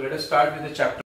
Let us start with the chapter.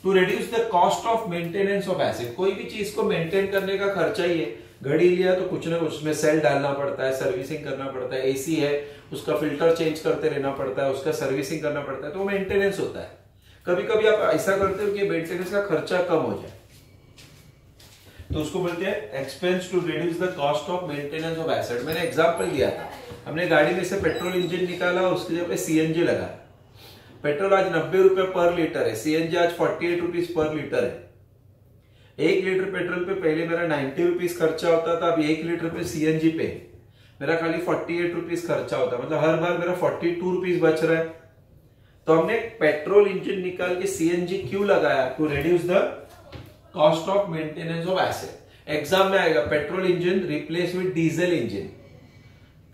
To reduce the cost of maintenance of asset, कोई भी चीज को maintain करने का खर्चा ही है। घड़ी लिया तो कुछ ना कुछ उसमें सेल डालना पड़ता है, सर्विसिंग करना पड़ता है, एसी है उसका फिल्टर चेंज करते रहना पड़ता है, उसका सर्विसिंग करना पड़ता है, तो मेंटेनेंस होता है। कभी कभी आप ऐसा करते हो कि मेंटेनेंस का खर्चा कम हो जाए, तो उसको बोलते हैं expense to reduce the cost of maintenance of asset. मैंने एग्जांपल दिया था, हमने गाड़ी में से पेट्रोल इंजन निकाला, उसके जगह पे सीएनजी लगा। पेट्रोल आज 90 रुपए पर लीटर है, सीएनजी आज 48 रुपीज पर लीटर है। 1 लीटर पेट्रोल पे पहले मेरा 90 रुपीज खर्चा होता था, अब 1 लीटर पे सीएनजी पे मेरा खाली 48 रुपीज खर्चा होता है, मतलब हर बार मेरा 42 रुपीज बच रहा है। तो हमने पेट्रोल इंजन निकाल के सीएनजी क्यों लगाया? To reduce the cost of maintenance of asset. Exam में आएगा petrol engine replace with diesel engine,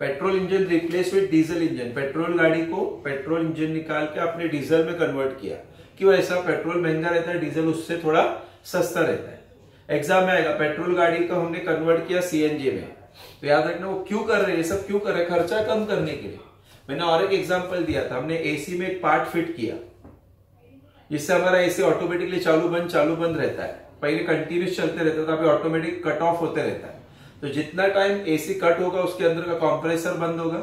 petrol engine replace with diesel engine. Petrol गाड़ी को पेट्रोल इंजन निकाल के आपने डीजल में कन्वर्ट किया। क्यों ऐसा? पेट्रोल महंगा रहता है, डीजल उससे थोड़ा सस्ता रहता है। एग्जाम में आएगा पेट्रोल गाड़ी को हमने कन्वर्ट किया सीएनजी में, तो याद रखना वो क्यों कर रहे हैं, ये सब क्यों कर रहे हैं? खर्चा कम करने के लिए। मैंने और एक एग्जांपल दिया था, हमने एसी में एक पार्ट फिट किया जिससे हमारा एसी ऑटोमेटिकली चालू बंद रहता है। पहले कंटिन्यूस चलते रहता था, अभी ऑटोमेटिक कट ऑफ होते रहता है। तो जितना टाइम एसी कट होगा उसके अंदर का कंप्रेसर बंद होगा,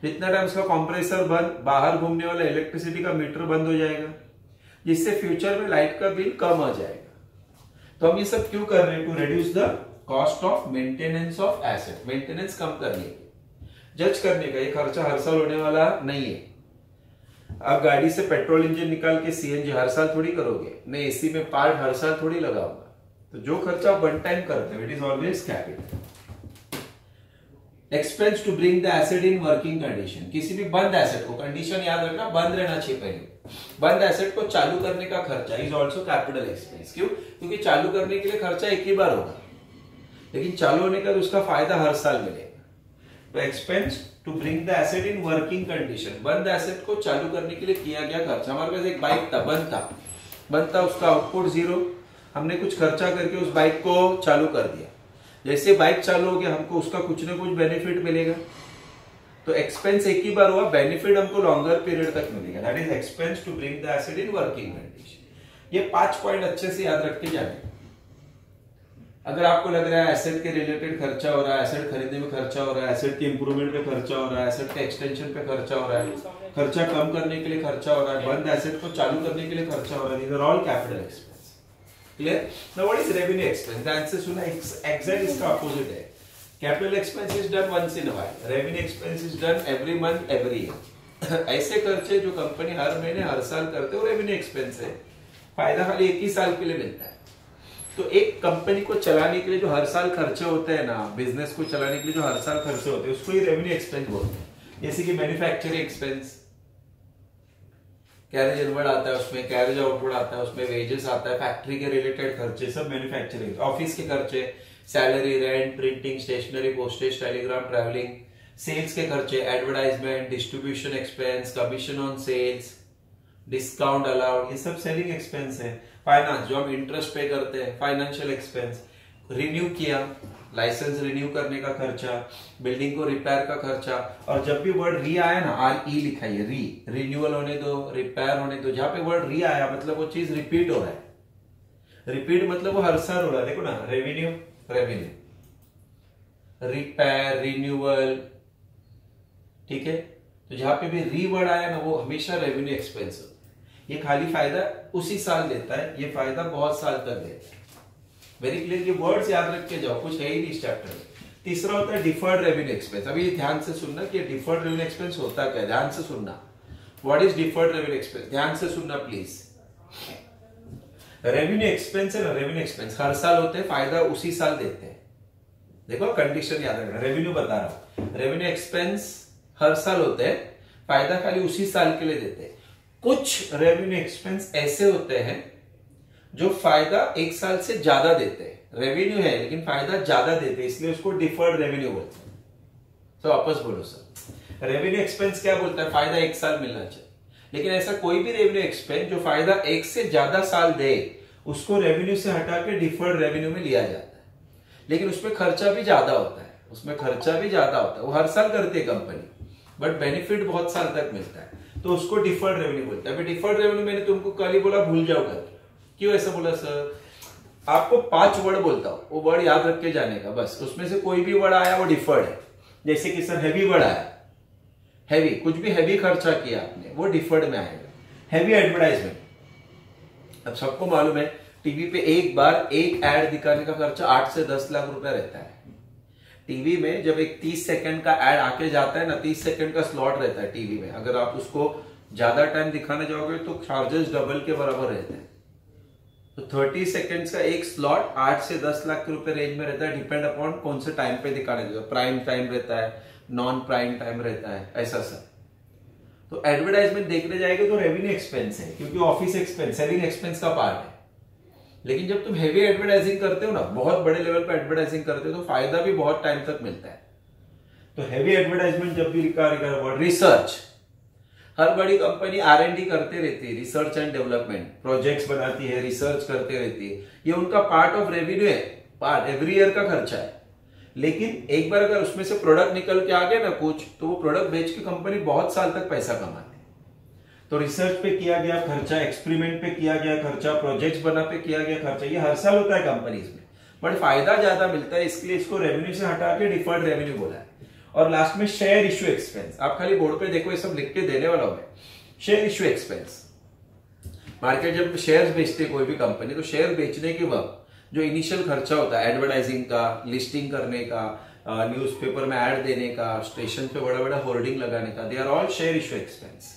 जितना टाइम उसका कंप्रेसर बंद, बाहर घूमने वाला इलेक्ट्रिसिटी का मीटर बंद हो जाएगा, जिससे फ्यूचर में लाइट का बिल कम आ जाएगा। तो हम ये सब क्यों कर रहे हैं? To reduce the cost of maintenance of asset, maintenance कम करने, जज करने का। ये खर्चा हर साल होने वाला नहीं है। आप गाड़ी से पेट्रोल इंजन निकाल के सीएनजी हर साल थोड़ी करोगे, मैं एसी में पार्ट हर साल थोड़ी लगाऊंगा। तो जो खर्चा वन टाइम करते हो it is always capital. Expense to bring the asset in working condition, किसी भी बंद एसेट को, कंडीशन याद रखना बंद रहना चाहिए पहले। बंद एसेट को चालू करने का खर्चा इज ऑल्सो कैपिटल एक्सपेंस। क्यों? क्योंकि चालू करने के लिए खर्चा एक ही बार होगा, लेकिन चालू होने का उसका फायदा हर साल मिलेगा। तो expense to bring the asset in working condition, बंद एसेट को चालू करने के लिए किया गया खर्चा। हमारे पास एक बाइक था, बंद था, उसका आउटपुट 0, हमने कुछ खर्चा करके उस बाइक को चालू कर दिया। जैसे बाइक चालू हो गया, हमको उसका कुछ ना कुछ बेनिफिट मिलेगा। तो एक्सपेंस एक ही बार हुआ, बेनिफिट हमको लॉन्गर पीरियड तक मिलेगा। That is expense to bring the asset in working condition. ये 5 पॉइंट अच्छे से याद रख के जाने। अगर आपको लग रहा है एसेट के रिलेटेड खर्चा हो रहा है, एसेट खरीदने में खर्चा हो रहा है, एसेट के इंप्रूवमेंट पे खर्चा हो रहा है, एसेट के एक्सटेंशन पे खर्चा हो रहा है, खर्चा कम करने के लिए खर्चा हो रहा है, बंद एसेट को चालू करने के लिए खर्चा हो रहा है, these are all capital expense. Clear? Now what is revenue expense? The answer सुना exact इसका opposite है. Capital expense is done once in a while. Revenue expense is done every month, every year. ऐसे खर्चे जो company हर महीने हर साल करते हो रेवेन्यू एक्सपेंस है, फायदा खाली एक ही साल के लिए मिलता है। तो एक कंपनी को चलाने के लिए जो हर साल खर्चे होते हैं ना, बिजनेस को चलाने के लिए जो हर साल खर्चे होते हैं उसको ही रेवेन्यू एक्सपेंस बोलते हैं। जैसे कि मैन्युफैक्चरिंग एक्सपेंस, कैरेज इनवर्ड आता है उसमें, कैरेज आउटवर्ड आता है उसमें, वेजेस आता है, फैक्ट्री के रिलेटेड खर्चे सब मैन्युफैक्चरिंग, ऑफिस के खर्चे, salary, rent, printing, stationery, postage, telegram, travelling, sales के खर्चे, advertisement, distribution expense, commission on sales, discount allowed, ये सब सेलिंग एक्सपेंस है। फाइनेंस जो हम इंटरेस्ट पे करते हैं, फाइनेंशियल एक्सपेंस, रिन्यू किया, लाइसेंस रिन्यू करने का खर्चा, बिल्डिंग को रिपेयर का खर्चा। और जब भी वर्ड री आया ना, RE लिखा है, रिन्यूअल होने दो, रिपेयर होने दो, जहां पे वर्ड री आया मतलब वो चीज रिपीट हो रहा है। रिपीट मतलब वो हर साल हो रहा है। देखो ना, रेवेन्यू, रिपेयर, रिन्यूअल, ठीक है। तो जहां पे भी री वर्ड आया ना वो हमेशा रेवेन्यू एक्सपेंस हो। ये खाली फायदा उसी साल देता है, ये फायदा बहुत साल तक देता है। वेरी क्लियर, ये वर्ड्स याद रख के जाओ, कुछ है ही नहीं इस चैप्टर में। तीसरा होता है डिफर्ड रेवेन्यू एक्सपेंस। अभी ध्यान से सुनना कि डिफर्ड रेवेन्यू एक्सपेंस होता क्या है, ध्यान से सुनना। What is deferred revenue expense, ध्यान से सुनना प्लीज। रेवेन्यू एक्सपेंस है ना, रेवेन्यू एक्सपेंस हर साल होते हैं, फायदा उसी साल देते हैं। देखो कंडीशन याद रखना, रेवेन्यू बता रहा हूं, रेवेन्यू एक्सपेंस हर साल होते हैं, फायदा खाली उसी साल के लिए देते हैं। कुछ रेवेन्यू एक्सपेंस ऐसे होते हैं जो फायदा एक साल से ज्यादा देते हैं, रेवेन्यू है लेकिन फायदा ज्यादा देते हैं, इसलिए उसको डिफर्ड रेवेन्यू बोलते हैं। तो वापस बोलो सर, रेवेन्यू एक्सपेंस क्या बोलता है, फायदा एक साल मिलना चाहिए। लेकिन ऐसा कोई भी रेवेन्यू एक्सपेंस जो फायदा एक से ज्यादा साल दे, उसको रेवेन्यू से हटा के डिफर्ड रेवेन्यू में लिया जाता है। लेकिन उसमें खर्चा भी ज्यादा होता है, वो हर साल करती है कंपनी, बट बेनिफिट बहुत साल तक मिलता है, तो उसको डिफर्ड रेवेन्यू बोलते हैं। डिफर्ड रेवेन्यू मैंने तुमको कल ही बोला, भूल जाओ करके, क्यों ऐसा बोला सर? आपको 5 वर्ड बोलता हूं, वो वर्ड याद रख के जाने का बस। उसमें से कोई भी वर्ड आया वो डिफर्ड है। जैसे कि सर हैवी वर्ड आया, हैवी, कुछ भी हैवी खर्चा किया आपने वो डिफर्ड में आएगा। हैवी एडवर्टाइजमेंट, अब सबको मालूम है टीवी पे एक बार एक एड दिखाने का खर्चा 8 से 10 लाख रुपए रहता है। टीवी में जब एक 30 सेकंड का एड आके जाता है ना, 30 सेकंड का स्लॉट रहता है टीवी में, अगर आप उसको ज्यादा टाइम दिखाने जाओगे तो चार्जेस डबल के बराबर रहते हैं। तो 30 सेकंड्स का एक स्लॉट 8 से 10 लाख के रुपए रेंज में रहता है, डिपेंड अपॉन कौन से टाइम पे दिखाने जाओ। प्राइम टाइम रहता है, नॉन प्राइम टाइम रहता है, ऐसा सब। तो एडवर्टाइजमेंट देखने जाएंगे तो रेवेन्यू एक्सपेंस है, क्योंकि ऑफिस एक्सपेंस सेलिंग एक्सपेंस का पार्ट है। लेकिन जब तुम हेवी एडवर्टाइजिंग करते हो ना, बहुत बड़े लेवल पे एडवर्टाइजिंग करते हो, तो फायदा भी बहुत टाइम तक मिलता है। तो हेवी एडवर्टाइजमेंट जब भी रिसर्च, हर बड़ी कंपनी R&D करते रहती है, रिसर्च एंड डेवलपमेंट, प्रोजेक्ट्स बनाती है, रिसर्च करते रहती है, ये उनका पार्ट ऑफ रेवेन्यू है, पार्ट एवरी ईयर का खर्चा है। लेकिन एक बार अगर उसमें से प्रोडक्ट निकल के आ गया ना कुछ, तो वो प्रोडक्ट बेच के कंपनी बहुत साल तक पैसा कमाती है। तो रिसर्च पे किया गया खर्चा, एक्सपेरिमेंट पे किया गया खर्चा, प्रोजेक्ट्स बना पे किया गया खर्चा, ये हर साल होता है कंपनीज में, बट फायदा ज्यादा मिलता है, इसके लिए इसको रेवेन्यू से हटा के डिफर्ड रेवेन्यू बोला है। और लास्ट में शेयर इश्यू एक्सपेंस, आप खाली बोर्ड पे देखो, ये सब लिख के देने वाला हूं मैं। शेयर इश्यू एक्सपेंस, मार्केट जब शेयर्स बेचते कोई भी कंपनी, तो शेयर बेचने के वक्त जो इनिशियल खर्चा होता है एडवर्टाइजिंग का, लिस्टिंग करने का, न्यूज़पेपर में ऐड देने का, स्टेशन पे बड़ा बड़ा होर्डिंग लगाने का, they are all share issue expense.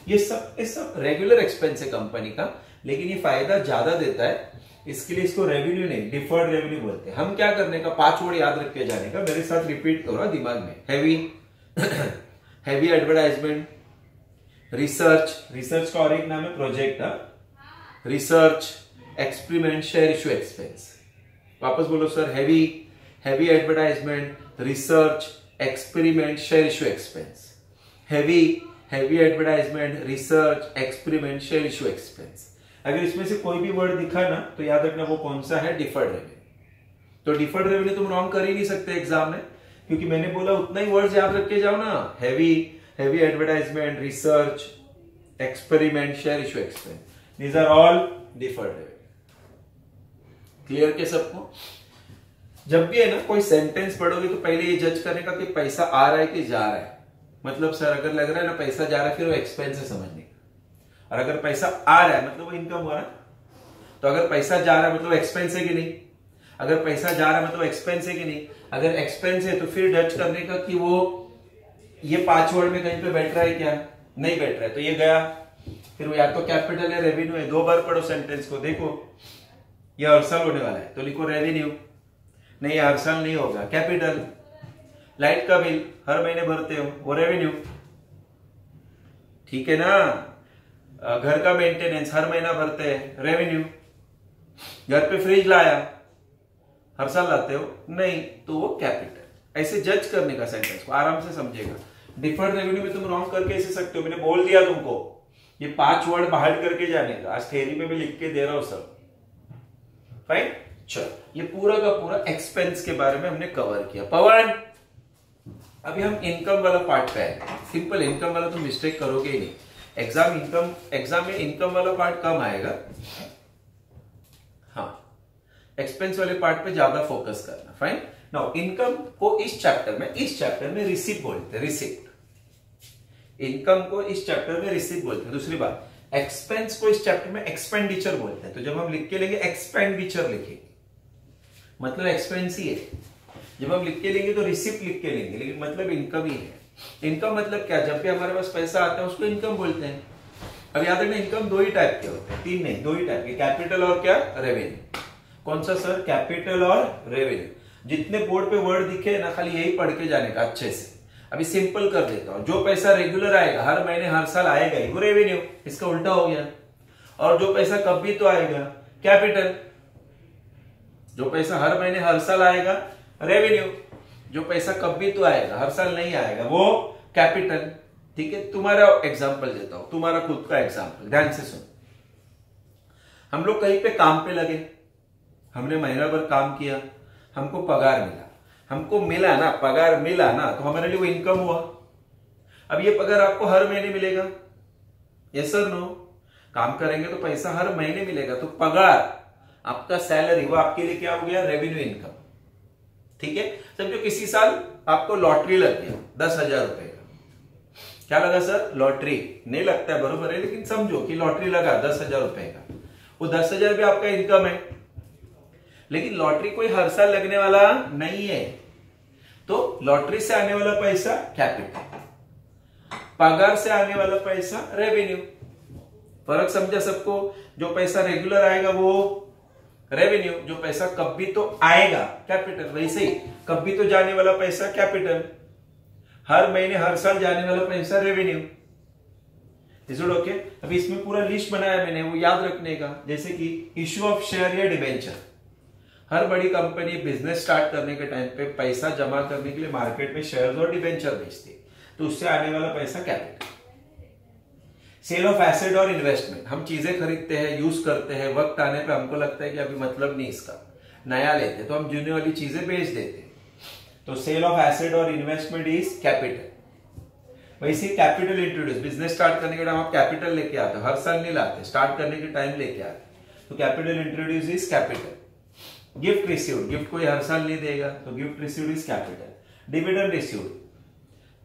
ये सब रेगुलर एक्सपेंस है कंपनी का, लेकिन ये फायदा ज्यादा देता है, इसके लिए इसको रेवेन्यू नहीं डिफर्ड रेवेन्यू बोलते हैं। हम क्या करने का, 5 वर्ड याद रख के जाने का, मेरे साथ रिपीट करो दिमाग में। हैवी हैवी एडवर्टाइजमेंट, रिसर्च का और एक नाम है project, research, experiment, share issue expense. वापस बोलो sir, heavy advertisement, research, experiment, share issue expense. Heavy advertisement, research, experiment, share issue expense. अगर इसमें से कोई भी वर्ड दिखा ना, तो याद रखना वो कौन सा है, डिफर्ड रेवेन्यू। तो डिफर्ड रेवेन्यू तुम रॉन्ग कर ही नहीं सकते एग्जाम में, क्योंकि मैंने बोला उतना ही वर्ड्स याद रख के जाओ ना। Heavy advertisement, research, experiment, share issue expense, these are all deferred revenue. Clear के सबको? जब भी है ना कोई सेंटेंस पढ़ोगे तो पहले ये जज करने का कि पैसा आ रहा है कि जा रहा है। मतलब सर अगर लग रहा है ना पैसा जा रहा है, फिर वो एक्सपेंस है समझने का। और अगर पैसा आ रहा है मतलब वो इनकम हो रहा है। तो अगर पैसा जा रहा है मतलब एक्सपेंस है कि नहीं, अगर पैसा जा रहा है मतलब एक्सपेंस है कि नहीं। अगर एक्सपेंस है तो फिर जज करने का कि वो ये 5 वर्ड में कहीं पे बैठ रहा है क्या, नहीं बैठ रहा है, तो ये गया। फिर वो या तो कैपिटल है, रेवेन्यू है। 2 बार पढ़ो सेंटेंस को, देखो ये हर साल होने वाला है, तो लिखो रेवेन्यू। नहीं हर साल नहीं होगा, कैपिटल। लाइट का बिल हर महीने भरते हो, वो रेवेन्यू, ठीक है ना। घर का मेंटेनेंस हर महीना भरते हैं, रेवेन्यू। घर पे फ्रिज लाया, हर साल लाते हो, नहीं, तो वो कैपिटल। ऐसे जज करने का सेंटेंस को आराम से समझेगा। डिफर्ड रेवेन्यू में तुम रॉन्ग करके ऐसे सकते हो, मैंने बोल दिया तुमको, ये 5 वर्ड बाहर करके जाने का। आज थ्योरी में भी लिख के दे रहा हूं सब, फाइन। चलो, ये पूरा का पूरा एक्सपेंस के बारे में हमने कवर किया। पवन, अभी हम इनकम वाला पार्ट पे आए। सिंपल इनकम वाला तो मिस्टेक करोगे ही नहीं। एग्जाम में इनकम वाला पार्ट कम आएगा, हाँ, एक्सपेंस वाले पार्ट पे ज्यादा फोकस करना। फाइन। नाउ इनकम को इस चैप्टर में रिसिप्ट बोलते हैं, रिसिप्ट। इनकम को इस चैप्टर में रिसिप्ट बोलते हैं। दूसरी बात, एक्सपेंस को इस चैप्टर में एक्सपेंडिचर बोलते हैं। तो जब हम लिख के लेंगे एक्सपेंडिचर लिखेंगे, मतलब एक्सपेंस ही है। जब हम लिख के लेंगे तो रिसिप्ट लिख के लेंगे, लेकिन मतलब इनकम ही है। इनकम मतलब क्या, जब भी हमारे पास पैसा आता है उसको इनकम बोलते हैं। अब याद रखना, इनकम 2 ही टाइप के होते हैं, 3 नहीं, 2 ही टाइप के, कैपिटल और क्या, रेवेन्यू। कौन सा सर, कैपिटल और रेवेन्यू। जितने बोर्ड पे वर्ड दिखे ना, खाली यही पढ़ के जाने का अच्छे से। अभी सिंपल कर देता हूं, जो पैसा रेगुलर आएगा, हर महीने हर साल आएगा ही, वो रेवेन्यू। इसका उल्टा हो गया। और जो पैसा कब भी तो आएगा, कैपिटल। जो पैसा हर महीने हर साल आएगा, रेवेन्यू। जो पैसा कब भी तो आएगा, हर साल नहीं आएगा, वो कैपिटल। ठीक है, तुम्हारा एग्जांपल देता हूं, तुम्हारा खुद का एग्जांपल, ध्यान से सुन। हम लोग कहीं पे काम पे लगे, हमने महीना भर काम किया, हमको पगार मिला। हमको मिला ना, पगार मिला ना, तो हमारे लिए वो इनकम हुआ। अब ये पगार आपको हर महीने मिलेगा, यस सर नो। काम करेंगे तो पैसा हर महीने मिलेगा। तो पगार, आपका सैलरी, वो आपके लिए क्या हो गया? Revenue income. ठीक है, समझो किसी साल आपको लॉटरी लग गया 10,000 रुपए का। क्या लगा सर? लॉटरी। नहीं लगता है, बरोबर है, लेकिन समझो कि लॉटरी लगा 10,000 रुपए का, वो 10,000 भी आपका इनकम है। लेकिन लॉटरी कोई हर साल लगने वाला नहीं है, तो लॉटरी से आने वाला पैसा कैपिटल, पगार से आने वाला पैसा रेवेन्यू। फर्क समझा सबको? जो पैसा रेगुलर आएगा वो रेवेन्यू, जो पैसा कभी तो आएगा कैपिटल। वैसे ही कभी तो जाने वाला पैसा कैपिटल, हर महीने हर साल जाने वाला पैसा रेवेन्यू। Is it okay? अभी इसमें पूरा लिस्ट बनाया मैंने, वो याद रखने का। जैसे कि इश्यू ऑफ शेयर या डिबेंचर, हर बड़ी कंपनी बिजनेस स्टार्ट करने के टाइम पे पैसा जमा करने के लिए मार्केट में शेयर्स और डिबेंचर बेचती है, तो उससे आने वाला पैसा कैपिटल। सेल ऑफ एसेट और इन्वेस्टमेंट, हम चीजें खरीदते हैं, यूज करते हैं, वक्त आने पे हमको लगता है कि अभी मतलब नहीं इसका, नया लेते तो हम जूनी वाली चीजें बेच देते हैं, तो सेल ऑफ एसेट और इन्वेस्टमेंट इज कैपिटल। वैसे कैपिटल इंट्रोड्यूस, बिजनेस स्टार्ट करने के टाइम आप कैपिटल लेके आते हो, हर साल नहीं लाते, स्टार्ट करने के टाइम लेके आते, तो capital introduce is capital. Gift received, gift कोई हर साल नहीं देगा, तो gift received is capital. Dividend received,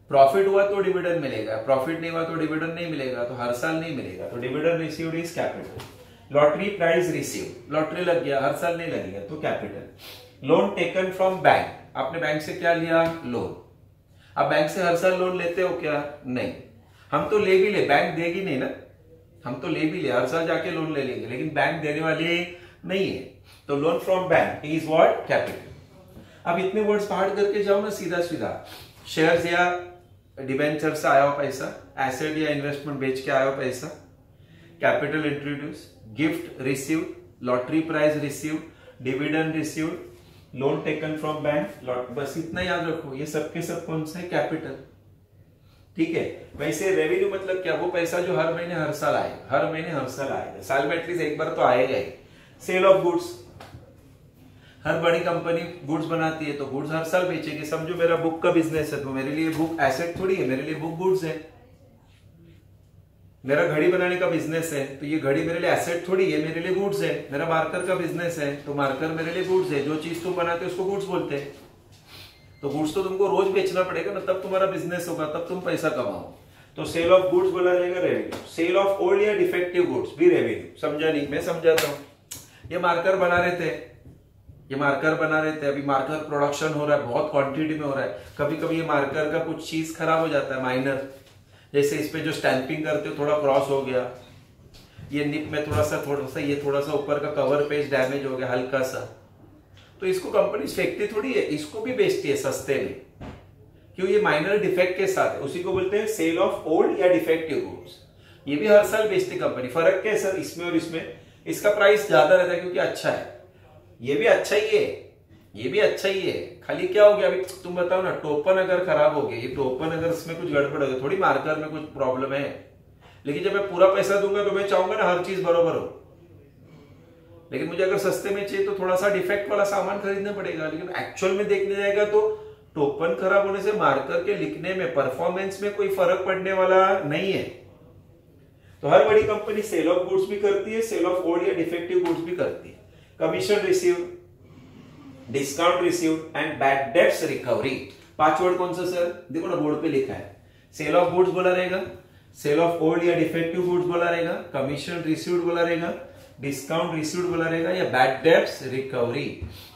profit हुआ तो डिविडेंड मिलेगा, प्रॉफिट नहीं हुआ तो डिविडेंड नहीं मिलेगा, तो हर साल नहीं मिलेगा, तो dividend received is capital. Lottery prize received, lottery लग गया, हर साल नहीं लगेगा, तो capital. Loan taken from bank, आपने बैंक से क्या लिया? लोन। अब बैंक से हर साल लोन लेते हो क्या? नहीं। हम तो ले भी ले, बैंक देगी नहीं ना, हम तो ले भी ले, हर साल जाके लोन ले लेंगे, लेकिन बैंक देने वाले नहीं है, तो loan from bank is what? Capital. अब इतने वर्ड्स पहाड़ करके जाओ ना सीधा सीधा। शेयर्स या डिबेंचर से आया हो पैसा, एसेट या इन्वेस्टमेंट बेच के आया हो पैसा, capital introduce, gift received, lottery prize received, dividend received, loan taken from bank, बस इतना याद रखो, ये सब के सब कौन सा है? कैपिटल। ठीक है, वैसे रेवेन्यू मतलब क्या? वो पैसा जो हर महीने हर साल आएगा, हर महीने हर साल आएगा, साल में एटलीस्ट एक बार तो आएगा ही। सेल ऑफ गुड्स, हर बड़ी कंपनी गुड्स बनाती है, तो गुड्स हर साल बेचेगी। समझो मेरा बुक का बिजनेस है, तो मेरे लिए बुक एसेट थोड़ी है, मेरे लिए बुक गुड्स है। मेरा घड़ी बनाने का बिजनेस है, तो ये घड़ी मेरे लिए एसेट थोड़ी है, मेरे लिए गुड्स है। मेरा मार्कर का बिजनेस है, तो मार्कर मेरे लिए गुड्स है। जो चीज तुम बनाते हो उसको गुड्स बोलते हैं, तो गुड्स तो तुमको रोज बेचना पड़ेगा ना, तब तुम्हारा बिजनेस होगा, तब तुम पैसा कमाओ। तो सेल ऑफ गुड्स बोला जाएगा रेवेन्यू। सेल ऑफ ओल्ड या डिफेक्टिव गुड्स भी रेवेन्यू। समझा नहीं? मैं समझाता हूँ। ये मार्कर बना रहे थे, अभी मार्कर प्रोडक्शन हो रहा है, बहुत क्वांटिटी में हो रहा है। कभी कभी ये मार्कर का कुछ चीज खराब हो जाता है, माइनर, जैसे इस पे जो स्टैंपिंग करते हो थोड़ा क्रॉस हो गया, ये निप में थोड़ा सा ऊपर का कवर पेज डैमेज हो गया हल्का सा, तो इसको कंपनी फेंकती थोड़ी है, इसको भी बेचती है सस्ते में, क्यों? ये माइनर डिफेक्ट के साथ है, उसी को बोलते हैं सेल ऑफ ओल्ड या डिफेक्टिव गुड्स। ये भी हर साल बेचती कंपनी। फर्क क्या है सर इसमें और इसमें? इसका प्राइस ज्यादा रहता है क्योंकि अच्छा है, ये भी अच्छा ही है, ये भी अच्छा ही है। खाली क्या हो गया अभी तुम बताओ ना, टोपन अगर खराब हो गया, ये टोपन अगर इसमें कुछ गड़बड़ हो गया, थोड़ी मार्कर में कुछ प्रॉब्लम है। लेकिन जब मैं पूरा पैसा दूंगा तो मैं चाहूंगा ना हर चीज बरोबर हो, लेकिन मुझे अगर सस्ते में चाहिए तो थोड़ा सा डिफेक्ट वाला सामान खरीदना पड़ेगा। लेकिन एक्चुअल में देखने जाएगा तो टोपन खराब होने से मार्कर के लिखने में, परफॉर्मेंस में कोई फर्क पड़ने वाला नहीं है। तो हर बड़ी कंपनी सेल ऑफ गुड्स भी करती है, सेल ऑफ ओल्ड या डिफेक्टिव गुड्स भी करती है। Commission received, discount received and bad debts recovery. 5 word कौन सा सर? देखो ना बोर्ड पे लिखा है। सेल ऑफ गुड्स बोला रहेगा, सेल ऑफ ओल्ड या डिफेक्टिव गुड्स बोला रहेगा, कमीशन रिसीव्ड बोला रहेगा, डिस्काउंट रिसीव्ड बोला रहेगा, या बैड डेट्स रिकवरी।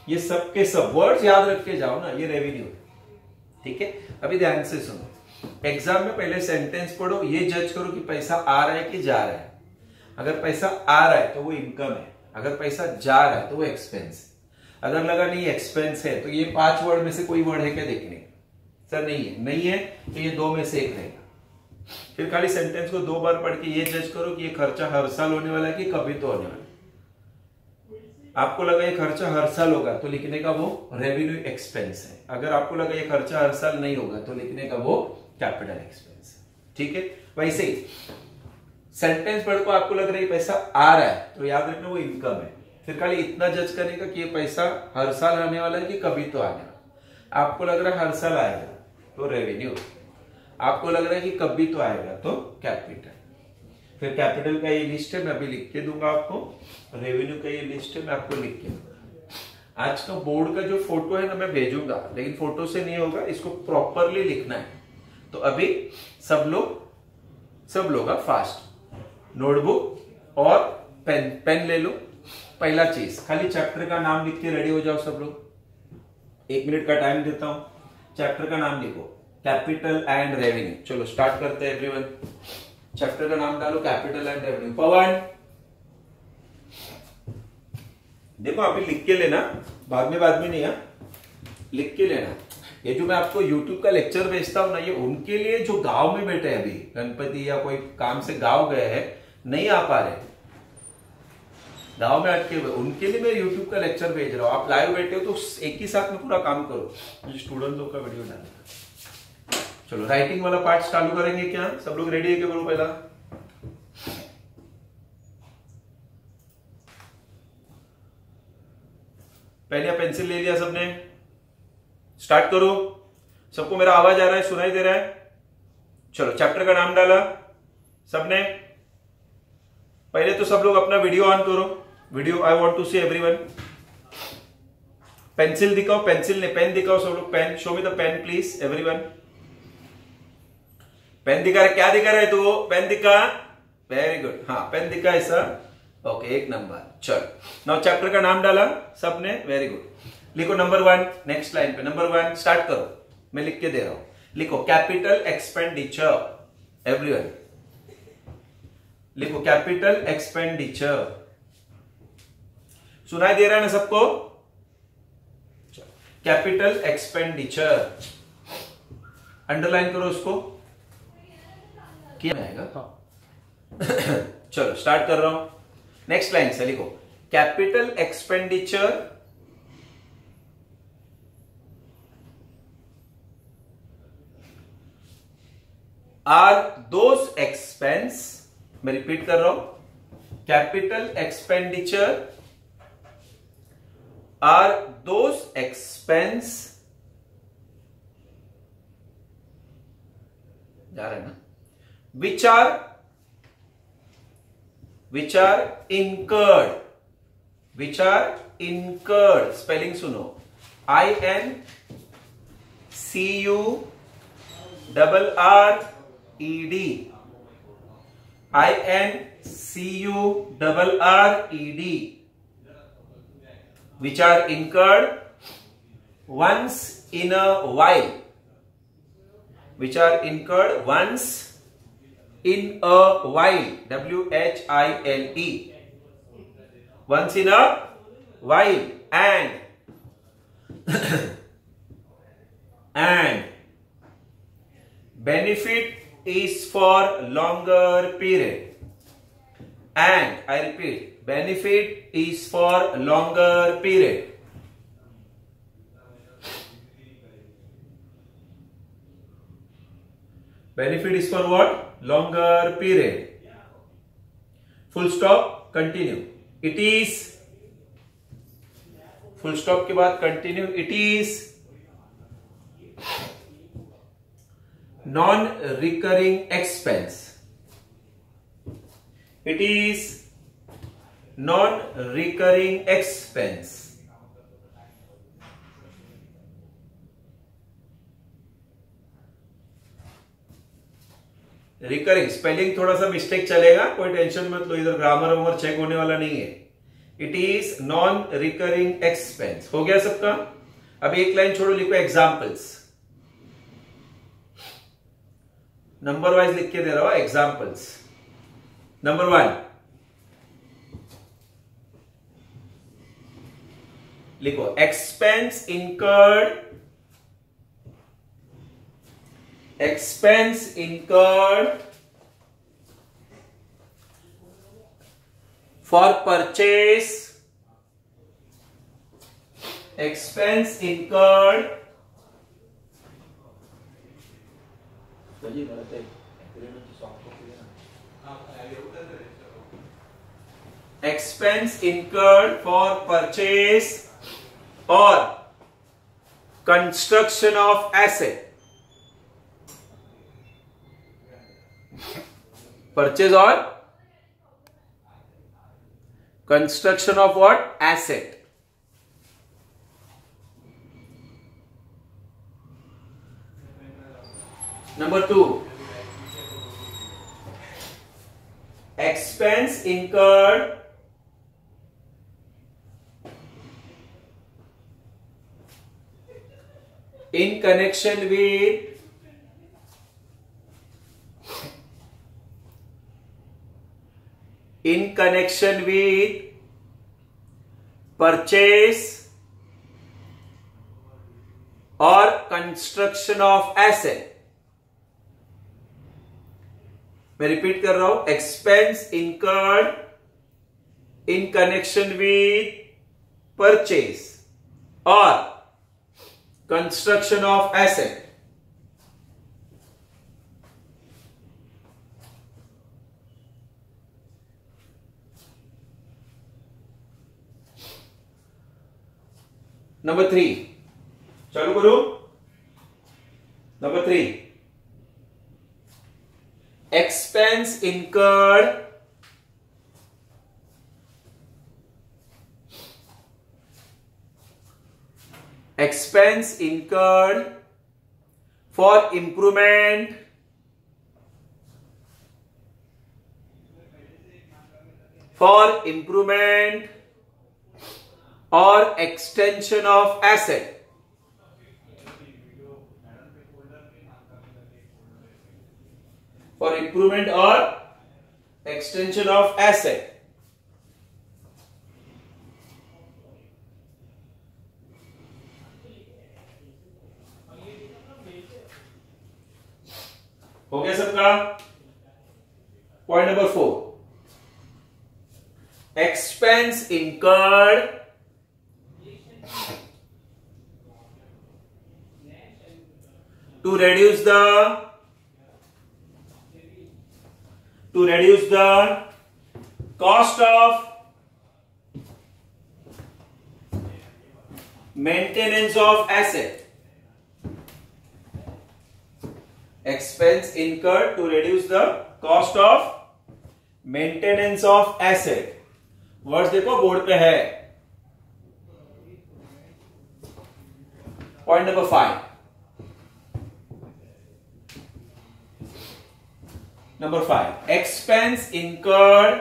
ये सब के सब वर्ड्स याद रख के जाओ ना, ये रेवेन्यू। ठीक है, अभी ध्यान से सुनो। एग्जाम में पहले सेंटेंस पढ़ो, ये जज करो कि पैसा आ रहा है कि जा रहा है। अगर पैसा आ रहा है तो वो इनकम है, अगर पैसा जा रहा है तो वो एक्सपेंस है। अगर लगा नहीं एक्सपेंस है तो ये 5 वर्ड में से कोई वर्ड है क्या देखने? सर नहीं है, नहीं है तो ये 2 में से एक रहेगा। फिर खाली सेंटेंस को 2 बार पढ़ के ये जज करो कि ये खर्चा हर साल होने वाला है कि कभी तो होने वाला है। आपको लगा ये खर्चा हर साल होगा तो लिखने का वो रेवेन्यू एक्सपेंस है। अगर आपको लगा ये खर्चा हर साल नहीं होगा तो लिखने का वो कैपिटल एक्सपेंस है। ठीक है, वैसे ही सेंटेंस पढ़ को आपको लग रहा है पैसा आ रहा है तो याद रखना वो इनकम है। फिर खाली इतना जज करने का कि ये पैसा हर साल आने वाला है कि कभी तो आने वाला। आपको लग रहा है हर साल आएगा तो रेवेन्यू, आपको लग रहा है कि कभी तो आएगा तो कैपिटल। फिर कैपिटल का ये लिस्ट है, मैं अभी लिख के दूंगा आपको। रेवेन्यू का ये लिस्ट है, मैं आपको लिख के दूंगा। आज का बोर्ड का जो फोटो है ना मैं भेजूंगा, लेकिन फोटो से नहीं होगा, इसको प्रॉपरली लिखना है। तो अभी सब लोग फास्ट नोटबुक और पेन ले लो। पहला चीज खाली चैप्टर का नाम लिख के रेडी हो जाओ सब लोग। 1 मिनट का टाइम देता हूं। चैप्टर का नाम लिखो, कैपिटल एंड रेवेन्यू। चलो स्टार्ट करते हैं एवरीवन। चैप्टर का नाम डालो कैपिटल एंड रेवेन्यू। पवन देखो अभी लिख के लेना, बाद में नहीं है, लिख के लेना। ये जो मैं आपको YouTube का लेक्चर भेजता हूं ना, ये उनके लिए जो गांव में बैठे हैं, अभी गणपति या कोई काम से गांव गए हैं, नहीं आ पा रहे, गांव में अटके हुए, उनके लिए मैं YouTube का लेक्चर भेज रहा हूं। आप लाइव बैठे हो तो एक ही साथ में पूरा काम करो। मुझे स्टूडेंट लोग का वीडियो डालना। चलो राइटिंग वाला पार्ट चालू करेंगे क्या? सब लोग रेडी है क्या? बोलो पहला। पेन या पेंसिल ले लिया सबने? स्टार्ट करो। सबको मेरा आवाज आ रहा है, सुनाई दे रहा है? चलो चैप्टर का नाम डाला सबने? पहले तो सब लोग अपना वीडियो ऑन करो। Video I want to see everyone. Pencil दिखाओ, पेंसिल ने पेन दिखाओ सब लोग। Pen, show me the pen please everyone. Pen दिखा रहा, क्या दिखा रहा है तू? पेन दिखा, वेरी गुड। हाँ पेन दिखा ऐसा, ओके, 1 नंबर। चलो नाउ चैप्टर का नाम डाला सबने, वेरी गुड। लिखो नंबर 1, नेक्स्ट लाइन पे नंबर 1 स्टार्ट करो, मैं लिख के दे रहा हूं। लिखो कैपिटल एक्सपेंडिचर एवरीवन। लिखो कैपिटल एक्सपेंडिचर। सुनाई दे रहा है ना सबको? कैपिटल एक्सपेंडिचर अंडरलाइन करो उसको, किया जाएगा। चलो स्टार्ट कर रहा हूं। नेक्स्ट लाइन से लिखो capital expenditure are those expense, मैं रिपीट कर रहा हूं, capital expenditure are those expense, जा रहा है ना, which are incurred, स्पेलिंग सुनो, INCURRED, which are incurred once in a while, which are incurred once in a while, WHILE, once in a while, and benefit is for longer period, and I repeat, benefit is for longer period. Benefit is for what? Longer period. Full stop, continue. It is, full stop के बाद continue. It is non-recurring expense. It is non-recurring expense. Recurring spelling थोड़ा सा mistake चलेगा, कोई tension मत लो, इधर grammar वमर check होने वाला नहीं है। It is non recurring expense. हो गया सबका? अब एक लाइन छोड़ो, लिखो एग्जाम्पल्स। नंबर वाइज लिख के दे रहा हूं एग्जाम्पल्स। नंबर 1 लिखो expense incurred for purchase, expense incurred for purchase or construction of asset. Purchase or construction of what? Asset. Number 2, expense incurred in connection with purchase or construction of asset. मैं repeat कर रहा हूं, expense incurred in connection with purchase और construction of asset. Number 3 चालू करो. Number 3, expense incurred for improvement or extension of asset. For improvement or extension of asset. हो गया सबका? Point number 4, expense incurred to reduce the cost of maintenance of asset. Expense incurred to reduce the cost of maintenance of asset. Words देखो board पे है. Point number 5, Number 5, expense incurred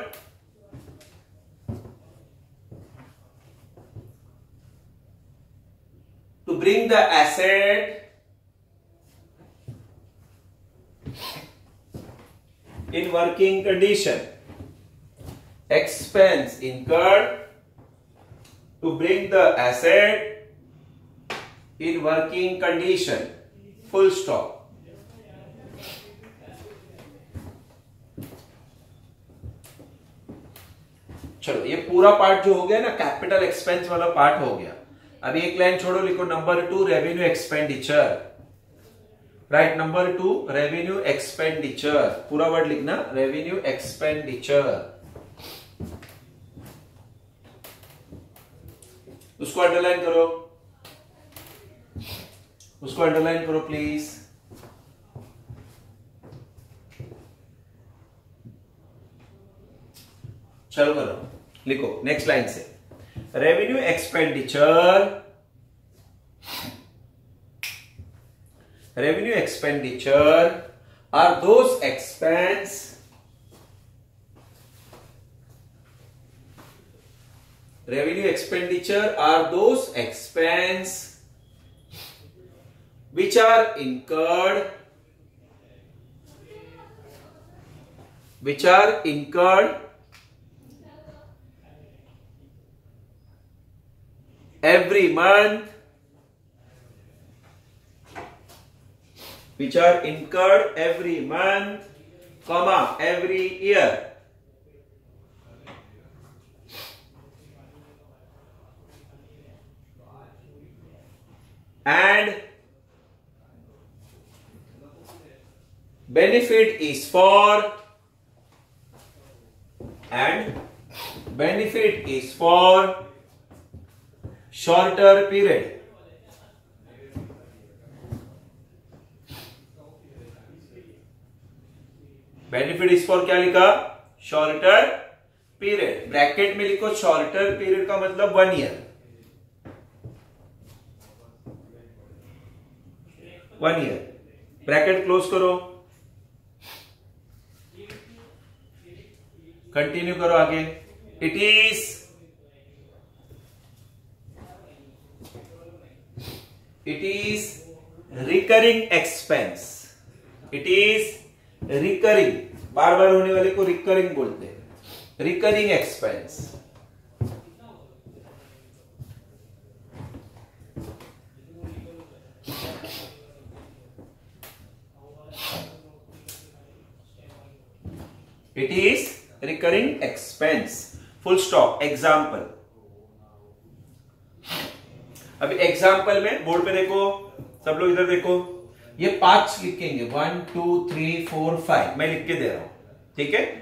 to bring the asset in working condition. Expense incurred to bring the asset in working condition. Full stop. चलो ये पूरा part जो हो गया ना, कैपिटल एक्सपेंस वाला पार्ट हो गया. अभी एक लाइन छोड़ो, लिखो number 2 revenue expenditure. Right, number 2 revenue expenditure. पूरा वर्ड लिखना, रेवेन्यू एक्सपेंडिचर. उसको अंडरलाइन करो, उसको अंडरलाइन करो प्लीज. चलो करो, लिखो नेक्स्ट लाइन से. Revenue expenditure, revenue expenditure are those expense revenue expenditure are those expense which are incurred every month, which are incurred every month, comma, every year. And benefit is for shorter period. Benefit is for क्या लिखा? Shorter period, bracket में लिखो shorter period का मतलब 1 year, 1 year, bracket close करो, continue करो आगे। It is recurring expense, it is recurring, बार बार होने वाले को रिकरिंग बोलते हैं, recurring expense. It is recurring expense, full stop. Example, अभी एग्जाम्पल में बोर्ड पे देखो, सब लोग इधर देखो, ये 5 लिखेंगे, 1 2 3 4 5 मैं लिख के दे रहा हूं, ठीक है।